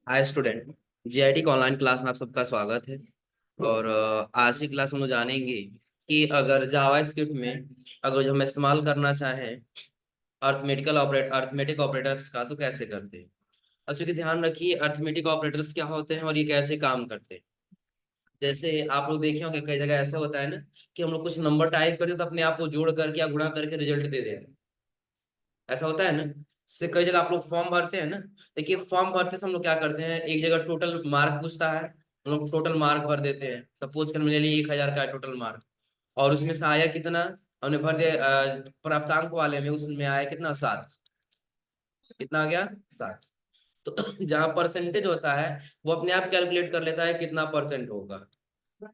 Hi student. GIT का online class में आप सबका स्वागत है। और आज की क्लास में हम लोग जानेंगे कि अगर जावा स्क्रिप्ट में अगर जो हम इस्तेमाल करना चाहें अर्थमेटिक ऑपरेटर्स का तो कैसे करते हैं। अब चूंकि ध्यान रखिए अर्थमेटिक ऑपरेटर्स क्या होते हैं और ये कैसे काम करते हैं। जैसे आप लोग देखे होंगे कई जगह ऐसा होता है ना कि हम लोग कुछ नंबर टाइप करते हैं तो अपने आप को जोड़ करके या गुणा करके रिजल्ट दे देते हैं। ऐसा होता है ना। इससे कई जगह आप लोग फॉर्म भरते हैं ना। देखिए फॉर्म भरते समय हम लोग क्या करते हैं, एक जगह टोटल मार्क पूछता है, हम लोग टोटल मार्क भर देते हैं। सपोज कर मेरे लिए 1,000 का है टोटल मार्क, और उसमें से आया कितना, हमने भर दिया प्राप्तांक वाले में, उसमें आया कितना 7। कितना आ गया 7। तो जहाँ परसेंटेज होता है वो अपने आप कैलकुलेट कर लेता है कितना परसेंट होगा। आ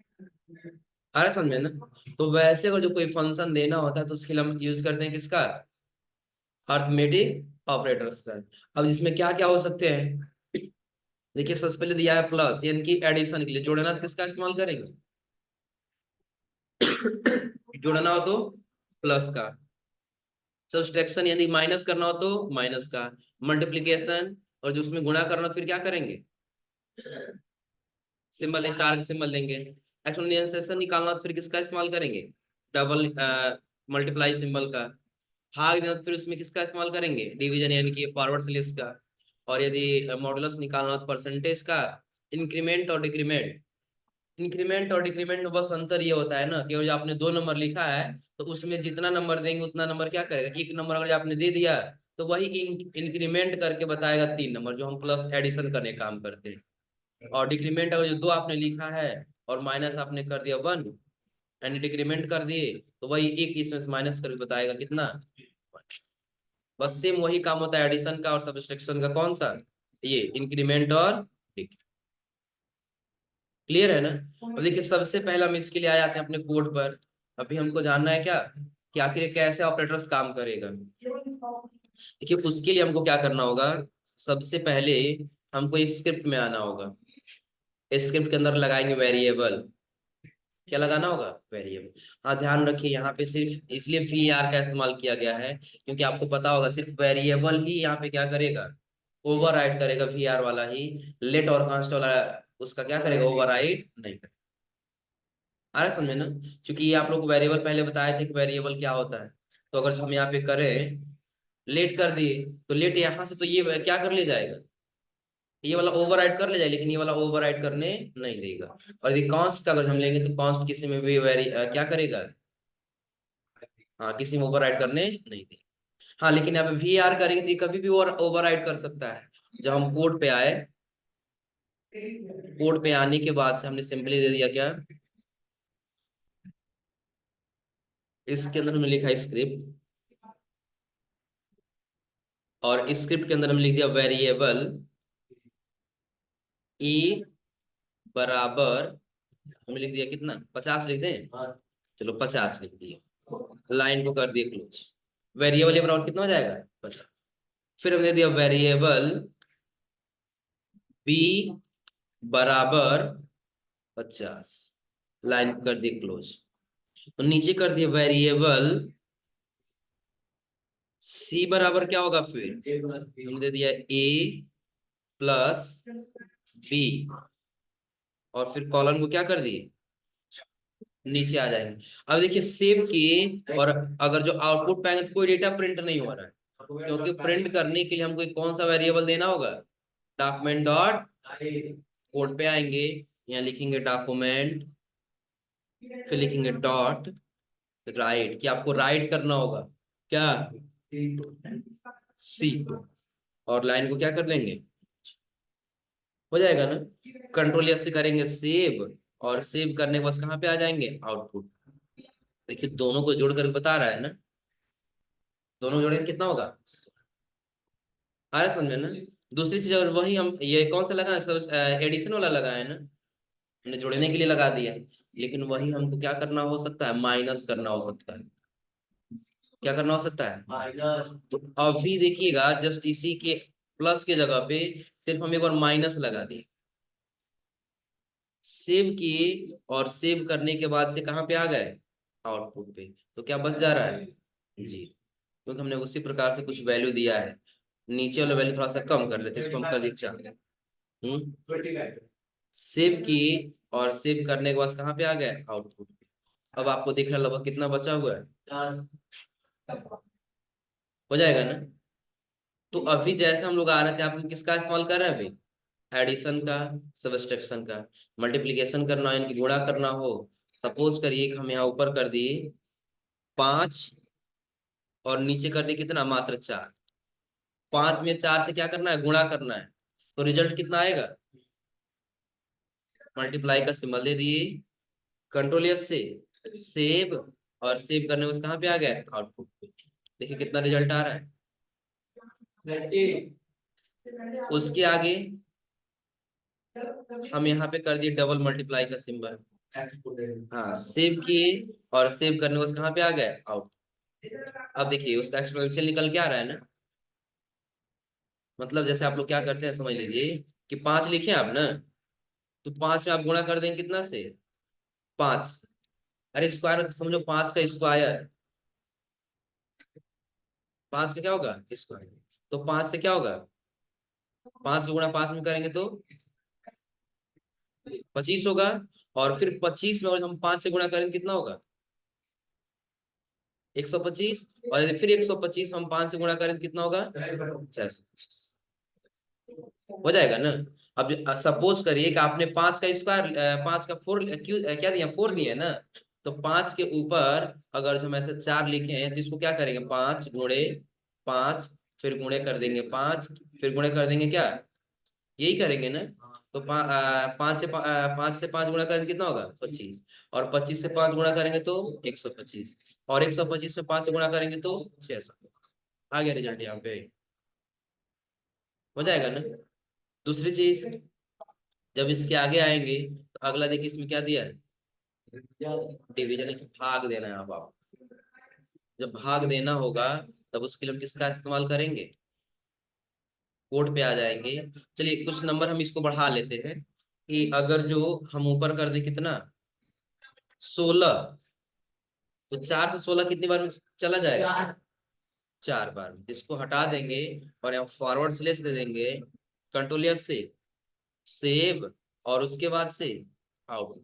रहा है समझ में ना। तो वैसे अगर जो कोई फंक्शन देना होता है तो उसके लिए हम यूज करते हैं किसका, अर्थमेटिक ऑपरेटर्स का। अब इसमें क्या क्या हो सकते हैं। देखिए सबसे पहले दिया है प्लस, यानी कि एडिशन के लिए जोड़ना तो किसका इस्तेमाल करेंगे। जोड़ना हो तो प्लस का। सब्सट्रैक्शन यानी माइनस करना हो तो माइनस का। मल्टीप्लिकेशन और जो उसमें गुणा करना तो फिर क्या करेंगे, सिंबल स्टार का सिंबल देंगे। एक्सपोनेंशियल निकालना तो फिर किसका इस्तेमाल करेंगे, डबल मल्टीप्लाई सिंबल का। भाग देना तो फिर उसमें किसका इस्तेमाल करेंगे, डिवीजन यानी कि फॉरवर्ड स्लैश का। और यदि मॉडुलस निकालना हो तो परसेंटेज का। इंक्रीमेंट और डिक्रीमेंट, इंक्रीमेंट और डिक्रीमेंट में बस अंतर ये होता है ना कि जो आपने 2 नंबर लिखा है तो उसमें जितना नंबर देंगे उतना नंबर क्या करेगा, एक नंबर अगर आपने दे दिया तो वही इंक्रीमेंट करके बताएगा 3 नंबर, जो हम प्लस एडिशन करने का काम करते हैं। और डिक्रीमेंट अगर जो 2 आपने लिखा है और माइनस आपने कर दिया 1, यानी डिक्रीमेंट कर दिए तो वही एक इसमें से माइनस करके बताएगा कितना। बस सेम वही काम होता है एडिशन का और सब्ट्रैक्शन का। कौन सा, ये इंक्रीमेंट और डिक्रीमेंट। क्लियर है ना। अब देखिए सबसे पहला हम इसके लिए आ जाते हैं अपने कोड पर। अभी हमको जानना है क्या कि आखिर ये कैसे ऑपरेटर्स काम करेगा। देखिए उसके लिए हमको क्या करना होगा, सबसे पहले हमको स्क्रिप्ट में आना होगा। स्क्रिप्ट के अंदर लगाएंगे वेरिएबल। क्या लगाना होगा, वेरिएबल। हाँ ध्यान रखिए यहाँ पे सिर्फ इसलिए वी आर का इस्तेमाल किया गया है क्योंकि आपको पता होगा सिर्फ वेरिएबल ही यहाँ पे क्या करेगा, ओवरराइड करेगा वी आर वाला ही। लेट और कांस्ट वाला उसका क्या करेगा, ओवरराइड नहीं करेगा। आ रहा है समझे ना। क्योंकि ये आप लोग को वेरिएबल पहले बताए थे कि वेरिएबल क्या होता है। तो अगर हम यहाँ पे करें लेट कर दिए तो लेट यहाँ से तो ये क्या कर ले जाएगा, ये वाला ओवरराइड कर ले जाए, लेकिन ये वाला ओवरराइड करने नहीं देगा। और यदि कॉन्स्ट का अगर हम लेंगे तो कॉन्स्ट किसी में भी क्या करेगा, हाँ किसी में ओवरराइड करने नहीं देगा। हाँ लेकिन यहाँ पे वी आर करेंगे तो ये कभी भी ओवरराइड कर सकता है। जब हम कोड पे आए, कोड पे आने के बाद से हमने सिंपली दे दिया क्या, इसके अंदर हमने लिखा स्क्रिप्ट, और स्क्रिप्ट के अंदर हमने लिख दिया वेरिएबल ई बराबर, हमने लिख दिया कितना, 50 लिख दें। चलो 50 लिख दिया, लाइन को कर दिए क्लोज। वेरिएबल ये बराबर कितना हो जाएगा, 50। फिर हमने दिया वेरिएबल बी बराबर 50, लाइन को कर दिए क्लोज। तो नीचे कर दिया वेरिएबल सी बराबर क्या होगा, फिर हमने दे दिया ए प्लस बी, और फिर कॉलम को क्या कर दिए, नीचे आ जाएंगे। अब देखिए सेव किए, और अगर जो आउटपुट पाएंगे तो कोई डेटा प्रिंट नहीं हो रहा है, क्योंकि प्रिंट करने के लिए हमको एक कौन सा वेरिएबल देना होगा, डॉक्यूमेंट डॉट। कोड पे आएंगे, यहाँ लिखेंगे डॉक्यूमेंट, फिर लिखेंगे डॉट राइट, कि आपको राइट करना होगा क्या, सी। और लाइन को क्या कर लेंगे, हो जाएगा ना। कंट्रोल एस से करेंगे सेव, और सेव करने के बाद कहाँ पे आ जाएंगे, आउटपुट। देखिए दोनों को जोड़ कर बता रहा है ना, दोनों जोड़े कितना होगा, आ रहा है समझ में ना। दूसरी चीज अगर वही हम ये कौन सा लगाए, सब एडिशन वाला लगाए ना, हमने जोड़ने के लिए लगा दिया है। लेकिन वही हमको क्या करना हो सकता है, माइनस करना हो सकता है। क्या करना हो सकता है, माइनस। तो अभी देखिएगा जस्ट इसी के प्लस के जगह पे सिर्फ हम एक बार माइनस लगा दिए, सेव किए, और सेव करने के बाद से कहाँ पे आ गए, आउटपुट पे। तो क्या बच जा रहा है जी, क्योंकि हमने उसी प्रकार से कुछ वैल्यू दिया है। नीचे वाला वैल्यू थोड़ा सा कम कर लेते हैं, इसको हम कर दिए 4। सेव की, और सेव करने के बाद कहाँ पे आ गए, आउटपुट। अब आपको दिख रहा लगभग कितना बचा हुआ है, हो जाएगा ना। तो अभी जैसे हम लोग आ रहे थे, आप लोग किसका इस्तेमाल कर रहे हैं अभी, एडिशन का, सबट्रैक्शन का। मल्टीप्लिकेशन करना हो यानी कि गुणा करना हो, सपोज करिए कि हम यहाँ ऊपर कर दिए 5 और नीचे कर दिए कितना, मात्र 4। 5 में 4 से क्या करना है, गुणा करना है, तो रिजल्ट कितना आएगा, मल्टीप्लाई का सिंबल दे दिए, कंट्रोल एस से सेव, और सेव करने में कहाँ पे आ गया, आउटपुट पे। देखिए कितना रिजल्ट आ रहा है। उसके आगे हम यहाँ पे कर दिए डबल मल्टीप्लाई का सिंबल, हाँ सेव किए, और सेव करने में कहाँ पे आ गया, आउट। अब देखिए उसका एक्सपोनेंशियल निकल के आ रहा है ना। मतलब जैसे आप लोग क्या करते हैं समझ लीजिए कि 5 लिखे आप ना, तो 5 में आप गुणा कर देंगे कितना से, 5। अरे स्क्वायर में तो समझो 5 का स्क्वायर, 5 का क्या होगा, स्क्वायर। तो 5 से क्या होगा, 5 का गुणा 5 में करेंगे तो 25 होगा। और फिर 25 में और हम 5 से गुणा करेंगे कितना होगा, 125। और यदि फिर 125 हम 5 से गुणा करें कितना होगा, 625। हो जाएगा ना। अब सपोज करिए कि आपने 5 का स्क्वायर, 5 का 4 क्यों क्या दिया, 4 दिया ना। तो 5 के ऊपर अगर हम ऐसे 4 लिखे हैं तो इसको क्या करेंगे, 5 गुणे 5, फिर गुणे कर देंगे 5, फिर गुणे कर देंगे क्या, यही करेंगे ना। तो 5 से 5 गुणा करेंगे कितना होगा, 25। और 25 से 5 गुणा करेंगे तो 125। और 125 से 5 से गुणा करेंगे तो 625। आ गया रिजल्ट यहाँ पे, हो जाएगा ना। दूसरी चीज, जब इसके आगे आएंगे तो अगला देखिए इसमें क्या दिया है, डिवीजन की भाग देना है। अब आप जब भाग देना होगा तब उसके लिए हम किसका इस्तेमाल करेंगे, कोड पे आ जाएंगे। चलिए कुछ नंबर हम इसको बढ़ा लेते हैं कि अगर जो हम ऊपर कर दे कितना, 16, तो 4 से 16 कितनी बार में चला जाएगा, 4 बार में। इसको हटा देंगे और यहाँ फॉरवर्ड स्लेश दे देंगे, कंट्रोल एस से सेव, और उसके बाद से आउट।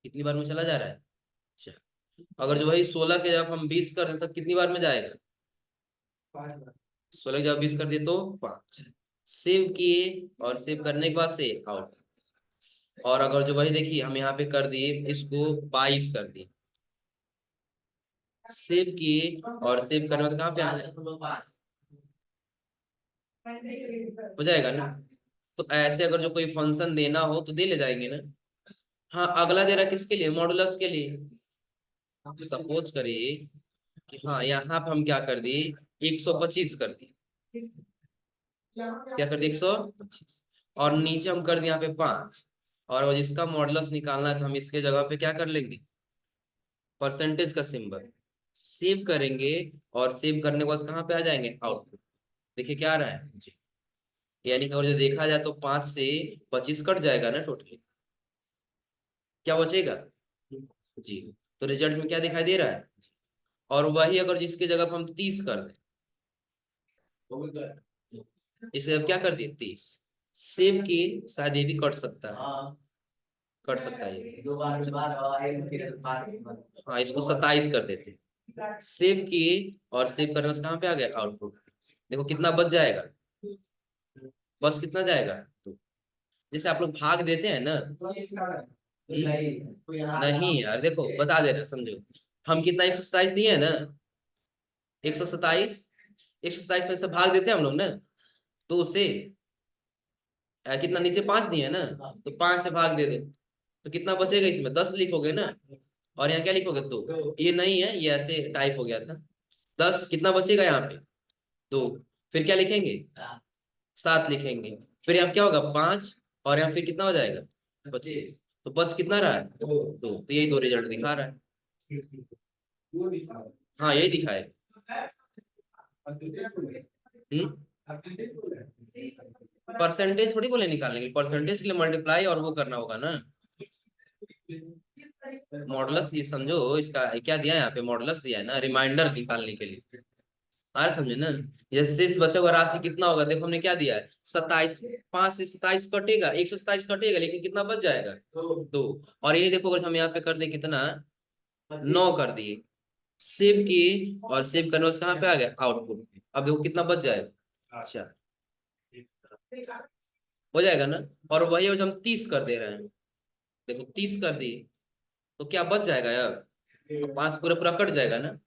कितनी बार में चला जा रहा है, अच्छा। अगर जो वही 16 के जब हम 20 कर दें तब कितनी बार में जाएगा, 16 जब 20 कर दिए तो 5। सेव किए, और सेव करने के बाद से आउट। और अगर जो वही देखिए हम यहाँ पे कर दिए इसको 22 कर दिए, सेव किए, और सेव करने में कहाँ पे आ जाए, हो जाएगा ना। तो ऐसे अगर जो कोई फंक्शन देना हो तो दे ले जाएंगे ना। हाँ अगला दे रहा है किसके लिए, मॉडुलस के लिए। सपोज करिए कि हाँ यहाँ पे हम क्या कर दिए, 125 कर दिए, क्या कर दिए, 125। और नीचे हम कर दिए यहाँ पे 5। और जिसका मॉडुलस निकालना है तो हम इसके जगह पे क्या कर लेंगे, परसेंटेज का सिंबल, सेव करेंगे। और सेव करने के बाद कहाँ पे आ जाएंगे, आउटपुट। देखिए क्या आ रहा है जी, यानी कि अगर जो देखा जाए तो 5 से 25 कट जाएगा ना टोटली, क्या बचेगा जी। तो रिजल्ट में क्या दिखाई दे रहा है। और वही अगर जिसके जगह पे हम 30 कर दें, इसके जगह क्या कर दिए 30, सेव की, शायद ये भी कट सकता है, कट सकता है ये। हाँ इसको 27 कर देते हैं, सेव किए, और सेव करने से कहाँ पे आ गया, आउटपुट। देखो कितना बच जाएगा, बस कितना जाएगा, तो जैसे आप लोग भाग देते हैं ना, नहीं यार देखो बता दे रहे समझो, हम कितना 127 दिए है ना, 127, 127 में से भाग देते हैं हम लोग ना, तो उसे कितना नीचे 5 दिए है ना, तो 5 से भाग दे दो, तो कितना बचेगा, इसमें 10 लिखोगे ना। और यहाँ क्या लिखोगे, 2। ये नहीं है, ये ऐसे टाइप हो गया था। 10 कितना बचेगा यहाँ पे, 2। फिर क्या लिखेंगे, 7 लिखेंगे। फिर यहाँ क्या होगा, 5। और यहाँ फिर कितना हो जाएगा, 25। तो बच कितना रहा है, 2। तो यही 2 रिजल्ट दिखा रहा है। हाँ यही दिखाएगा। परसेंटेज थोड़ी बोले निकालने के लिए, परसेंटेज के लिए मल्टीप्लाई और वो करना होगा ना। मॉडुलस ये समझो, इसका क्या दिया है यहाँ पे, मॉडुलस दिया है ना, रिमाइंडर निकालने के लिए। आ रहा समझे ना। जैसे शेष बचा हुआ राशि कितना होगा, देखो हमने क्या दिया है 27, 5 से 27 कटेगा, 127 कटेगा, लेकिन कितना बच जाएगा, 2। और ये देखो अगर हम यहाँ पे कर दें कितना, 9 कर दिए, सेव किए, और सेव करने से कहाँ पे आ गया, आउटपुट। अब देखो कितना बच जाएगा, अच्छा हो जाएगा ना। और वही और हम 30 कर दे रहे हैं, देखो 30 कर दिए, तो क्या बच जाएगा यार, 5 पूरा पूरा कट जाएगा ना,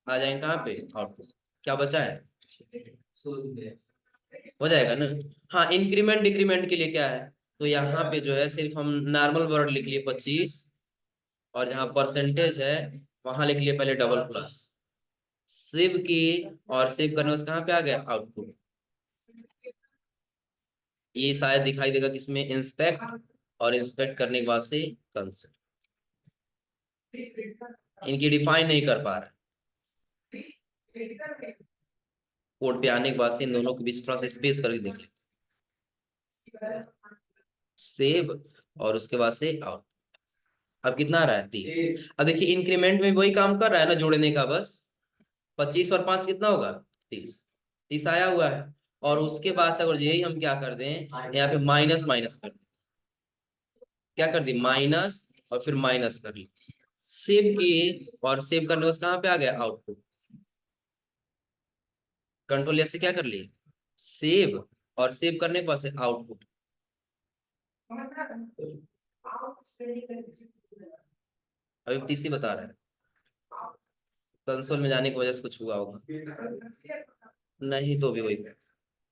आ जाएंगे कहाँ पे, आउटपुट। क्या बचा है, हो जाएगा ना। हाँ, इंक्रीमेंट डिक्रीमेंट के लिए क्या है, तो यहाँ पे जो है सिर्फ हम नॉर्मल वर्ड लिख लिए 25, और जहाँ परसेंटेज है वहां लिख लिए पहले डबल प्लस, सेव की, और सेव करने से कहाँ पे आ गया, आउटपुट। ये शायद दिखाई देगा किसमें, इंस्पेक्ट, और इंस्पेक्ट करने के बाद से कंसोल। इनकी डिफाइन नहीं कर पा रहा, कोड पे आने के बाद से इन दोनों के बीच थोड़ा सा स्पेस करके देख लेते, सेव, और उसके बाद से आउट। अब कितना आ रहा है, 30। अब देखिए इंक्रीमेंट में वही काम कर रहा है ना, जोड़ने का बस। 25 और 5 कितना होगा, 30। 30 आया हुआ है, और उसके बाद से अगर यही हम क्या कर दें, यहाँ पे माइनस माइनस कर दें, क्या कर दी, माइनस, और फिर माइनस कर ली, सेव किए, और सेव करने से कहाँ पे आ गया, आउटपुट। कंट्रोल से क्या कर लिए, सेव, और सेव करने के बाद से आउटपुट। अभी 30 ही बता रहा है, कंसोल में जाने की वजह से कुछ हुआ होगा, नहीं तो भी वही,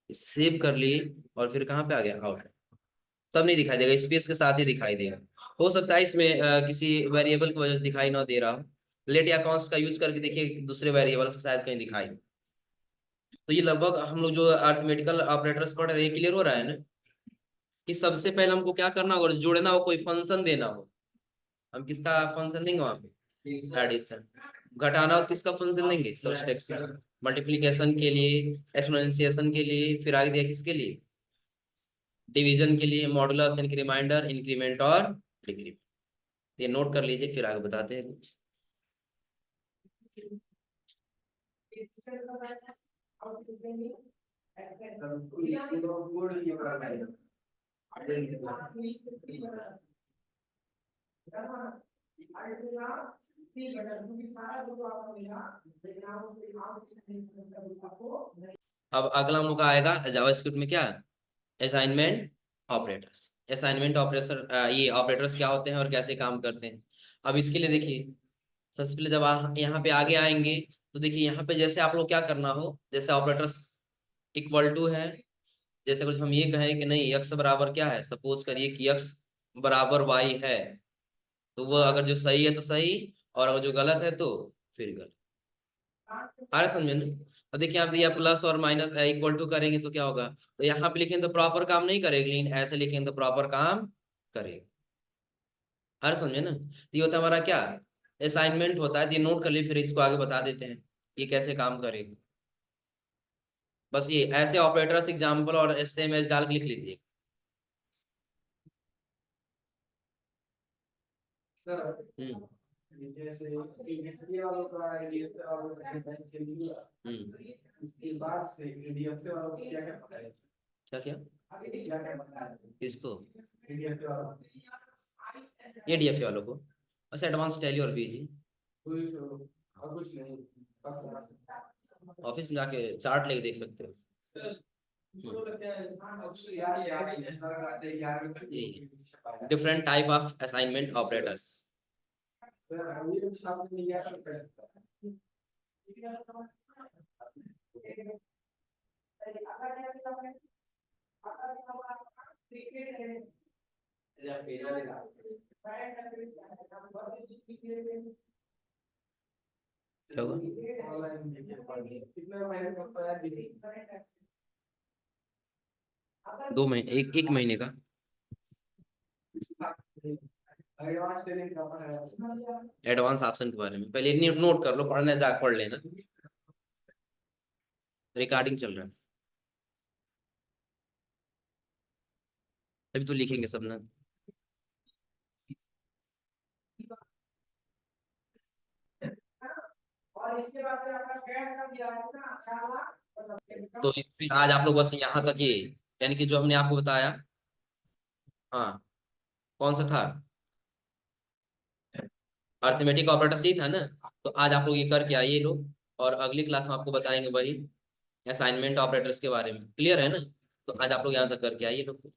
सेव कर ली, और फिर कहाँ पे आ गया, आउट। तब नहीं दिखाई देगा, स्पेस के साथ ही दिखाई देगा। हो सकता है इसमें किसी वेरिएबल की वजह से दिखाई ना दे रहा हो, लेट या कॉन्स्ट का यूज करके देखिए दूसरे वेरिएबल से शायद कहीं दिखाई। तो ये लगभग हम लोग जो अर्थमेटिकल ऑपरेटर्स पढ़ रहे हैं, क्लियर हो रहा है ना, कि सबसे पहले हमको क्या करना होगा, जोड़ना हो, कोई फंक्शन देना हो, हम किसका फंक्शन देंगे वहां पे, एडिशन। घटाना हो तो किसका फंक्शन देंगे, सब्ट्रैक्शन। मल्टीप्लिकेशन के लिए, एक्सपोनेंशिएशन के लिए, फिर आगे दिया किसके लिए, डिवीजन के लिए मॉडुलस, इनकी रिमाइंडर, इंक्रीमेंट और डिक्रीमेंट। ये नोट कर लीजिए, फिर आगे बताते हैं कुछ। अब अगला हम लोग का आएगा जावास्क्रिप्ट में क्या, असाइनमेंट ऑपरेटर्स। असाइनमेंट ऑपरेटर, ये ऑपरेटर्स क्या होते हैं और कैसे काम करते हैं। अब इसके लिए देखिए, सबसे पहले जब यहाँ पे आगे आएंगे, तो देखिए यहाँ पे जैसे आप लोग क्या करना हो, जैसे ऑपरेटर्स इक्वल टू है, जैसे कुछ हम ये कहें कि नहीं यक्स बराबर क्या है, सपोज करिए कि यक्स बराबर वाई है, तो वो अगर जो सही है तो सही, और अगर जो गलत है तो फिर गलत। आ रहा समझ में ना। और देखिए आप दिया प्लस और माइनस इक्वल टू करेंगे तो क्या होगा, तो यहाँ पे लिखें तो प्रॉपर काम नहीं करेगी, लेकिन ऐसे लिखें तो प्रॉपर काम करेगा। आ रहा समझे ना। तो ये होता है हमारा क्या, असाइनमेंट होता है, तो ये नोट कर लिए, फिर इसको आगे बता देते हैं ये कैसे काम करेगा। बस ये ऐसे ऑपरेटर्स एग्जाम्पल और एसएमएस डाल के लिख लीजिए। हम्म क्या क्या, किसको, एडीएफ वालों को, बस एडवांस टैली और बीजी। ऑफिस में जाके चार्ट लेके देख सकते हो। Different type of assignment operators. क्या हुआ, 2 महीने, एक महीने का। एडवांस ऑप्शन के बारे में पहले नोट कर लो, पढ़ने जा पढ़ लेना, रिकॉर्डिंग चल रहा है, अभी तो लिखेंगे सब ना। तो फिर आज आप लोग बस यहाँ तक ये, यानी कि जो हमने आपको बताया, हाँ कौन सा था, अर्थमेटिक ऑपरेटर सी था ना। तो आज आप लोग ये करके आइए लोग, और अगली क्लास में आपको बताएंगे वही असाइनमेंट ऑपरेटर्स के बारे में। क्लियर है ना? तो आज आप लोग यहाँ तक करके आइए लोग।